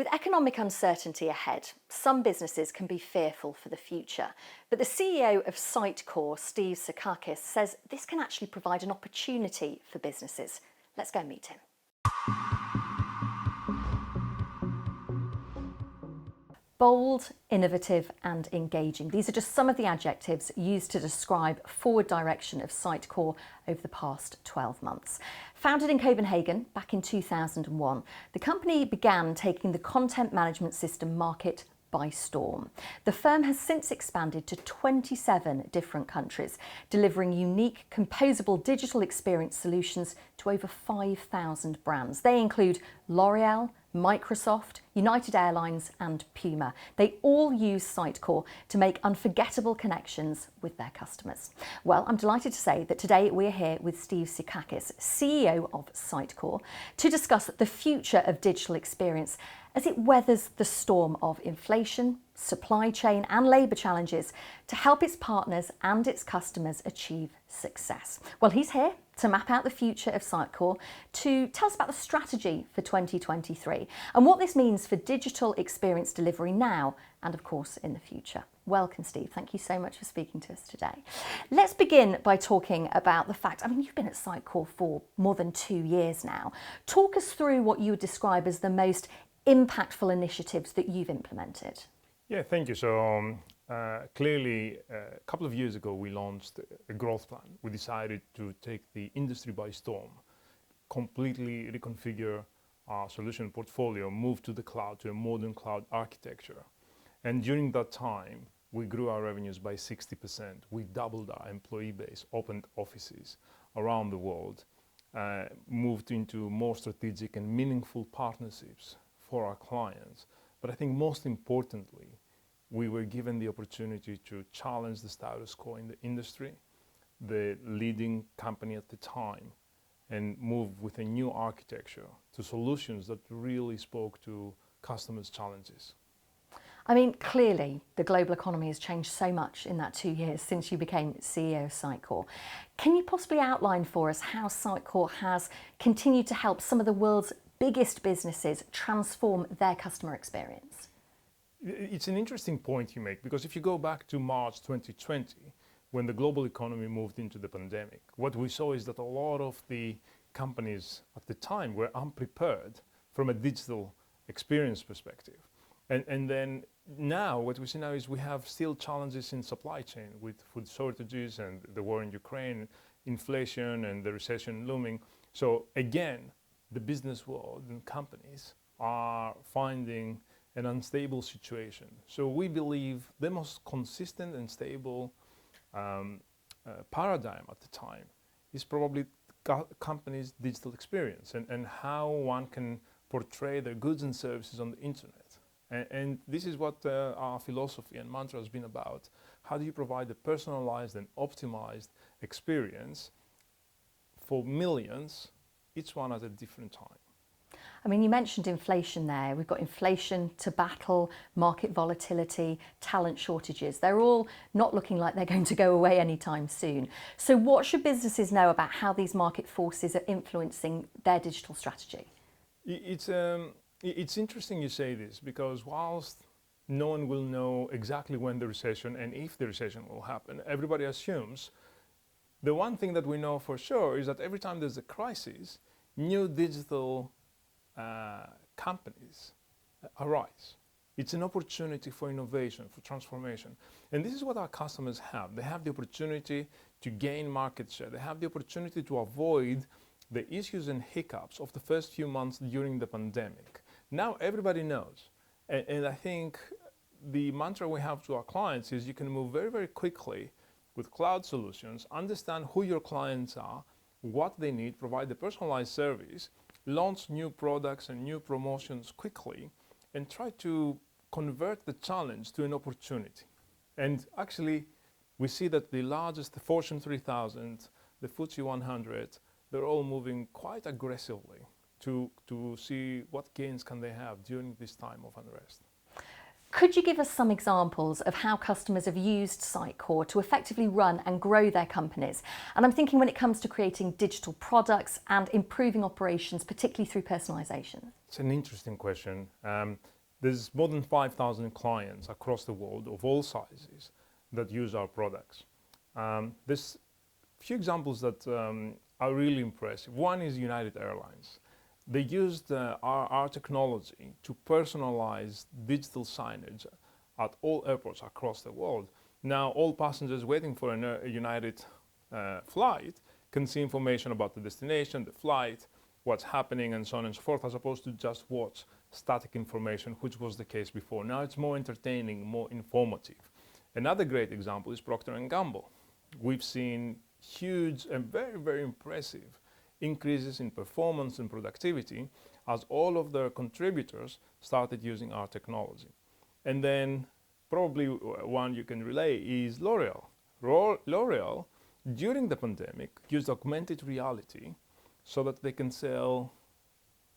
With economic uncertainty ahead, some businesses can be fearful for the future. But the CEO of Sitecore, Steve Tzikakis, says this can actually provide an opportunity for businesses. Let's go meet him. Bold, innovative and engaging. These are just some of the adjectives used to describe forward direction of Sitecore over the past 12 months. Founded in Copenhagen back in 2001, the company began taking the content management system market by storm. The firm has since expanded to 27 different countries, delivering unique, composable digital experience solutions to over 5,000 brands. They include L'Oreal, Microsoft, United Airlines and Puma. They all use Sitecore to make unforgettable connections with their customers. Well, I'm delighted to say that today we're here with Steve Tzikakis, CEO of Sitecore, to discuss the future of digital experience as it weathers the storm of inflation, supply chain and labour challenges to help its partners and its customers achieve success. Well, he's here to map out the future of Sitecore, to tell us about the strategy for 2023 and what this means for digital experience delivery now and of course in the future. Welcome, Steve. Thank you so much for speaking to us today. Let's begin by talking about the fact, you've been at Sitecore for more than 2 years now. Talk us through what you would describe as the most impactful initiatives that you've implemented. Yeah, thank you. So clearly, a couple of years ago, we launched a growth plan. We decided to take the industry by storm, completely reconfigure our solution portfolio, move to the cloud, to a modern cloud architecture. And during that time, we grew our revenues by 60%. We doubled our employee base, opened offices around the world, moved into more strategic and meaningful partnerships for our clients. But I think most importantly, we were given the opportunity to challenge the status quo in the industry, the leading company at the time, and move with a new architecture to solutions that really spoke to customers' challenges. Clearly, the global economy has changed so much in that 2 years since you became CEO of Sitecore. Can you possibly outline for us how Sitecore has continued to help some of the world's biggest businesses transform their customer experience? It's an interesting point you make, because if you go back to March 2020, when the global economy moved into the pandemic, what we saw is that a lot of the companies at the time were unprepared from a digital experience perspective. And then now, what we see now is we have still challenges in supply chain with food shortages and the war in Ukraine, inflation and the recession looming. So again, the business world and companies are finding an unstable situation. So we believe the most consistent and stable paradigm at the time is probably companies' digital experience and how one can portray their goods and services on the internet. And this is what our philosophy and mantra has been about. How do you provide a personalized and optimized experience for millions, each one at a different time? You mentioned inflation there. We've got inflation to battle, market volatility, talent shortages. They're all not looking like they're going to go away anytime soon. So what should businesses know about how these market forces are influencing their digital strategy? It's interesting you say this, because whilst no one will know exactly when the recession and if the recession will happen, everybody assumes. The one thing that we know for sure is that every time there's a crisis, new digital companies arise. It's an opportunity for innovation, for transformation. And this is what our customers have. They have the opportunity to gain market share. They have the opportunity to avoid the issues and hiccups of the first few months during the pandemic. Now everybody knows. And I think the mantra we have to our clients is you can move very, very quickly with cloud solutions, understand who your clients are, what they need, provide the personalized service, launch new products and new promotions quickly, and try to convert the challenge to an opportunity. And actually, we see that the largest, the Fortune 3000, the FTSE 100, they're all moving quite aggressively to see what gains can they have during this time of unrest. Could you give us some examples of how customers have used Sitecore to effectively run and grow their companies? And I'm thinking when it comes to creating digital products and improving operations, particularly through personalisation. It's an interesting question. There's more than 5,000 clients across the world of all sizes that use our products. There's a few examples that are really impressive. One is United Airlines. They used our technology to personalize digital signage at all airports across the world. Now all passengers waiting for a United flight can see information about the destination, the flight, what's happening, and so on and so forth, as opposed to just watch static information, which was the case before. Now it's more entertaining, more informative. Another great example is Procter & Gamble. We've seen huge and very, very impressive increases in performance and productivity as all of their contributors started using our technology. And then probably one you can relay is L'Oreal. L'Oreal, during the pandemic, used augmented reality so that they can sell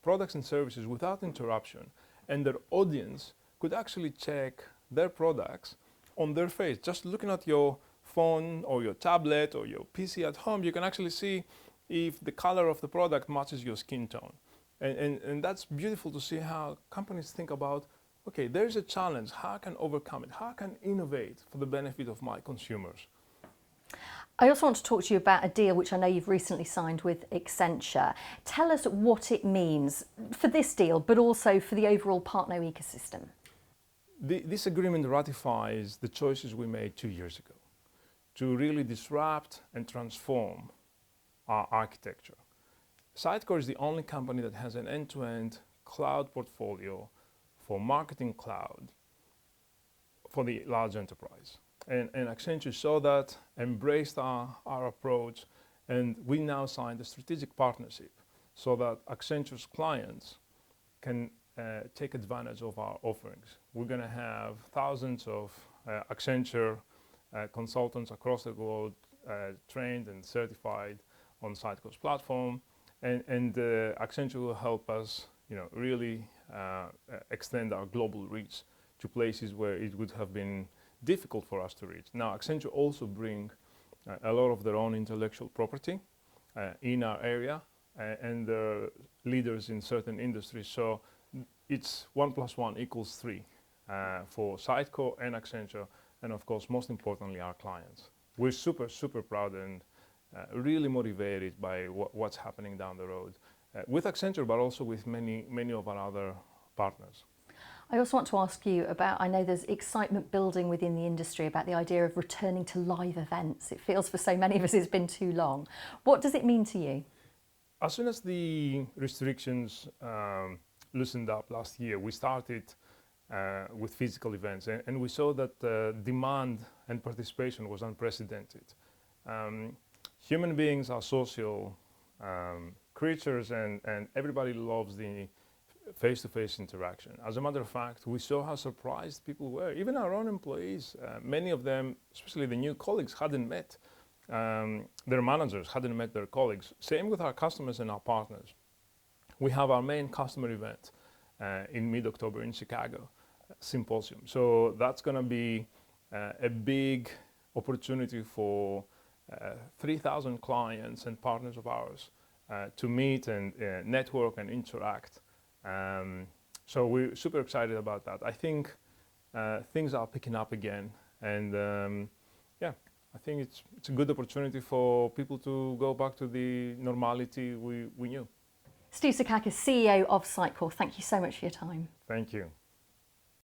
products and services without interruption, and their audience could actually check their products on their face. Just looking at your phone or your tablet or your PC at home, you can actually see if the color of the product matches your skin tone. And that's beautiful to see how companies think about, okay, there's a challenge, how can I overcome it? How can I innovate for the benefit of my consumers? I also want to talk to you about a deal which I know you've recently signed with Accenture. Tell us what it means for this deal, but also for the overall partner ecosystem. This agreement ratifies the choices we made 2 years ago to really disrupt and transform our architecture. Sitecore is the only company that has an end-to-end cloud portfolio for marketing cloud for the large enterprise. And Accenture saw that, embraced our approach, and we now signed a strategic partnership so that Accenture's clients can take advantage of our offerings. We're going to have thousands of Accenture consultants across the globe trained and certified on Sitecore's platform, and Accenture will help us, really extend our global reach to places where it would have been difficult for us to reach. Now, Accenture also bring a lot of their own intellectual property in our area, and they're leaders in certain industries. So it's 1 + 1 = 3 for Sitecore and Accenture, and of course, most importantly, our clients. We're super, super proud and really motivated by what's happening down the road with Accenture, but also with many of our other partners. I also want to ask you about, I know there's excitement building within the industry about the idea of returning to live events. It feels for so many of us it's been too long. What does it mean to you? As soon as the restrictions loosened up last year, we started with physical events, and we saw that demand and participation was unprecedented. Human beings are social creatures, and everybody loves the face-to-face interaction. As a matter of fact, we saw how surprised people were. Even our own employees, many of them, especially the new colleagues, hadn't met their managers, hadn't met their colleagues. Same with our customers and our partners. We have our main customer event in mid-October in Chicago, Symposium. So that's going to be a big opportunity for 3,000 clients and partners of ours to meet and network and interact. So we're super excited about that. I think things are picking up again, and I think it's a good opportunity for people to go back to the normality we knew. Tzikakis, CEO of Sitecore, thank you so much for your time. Thank you.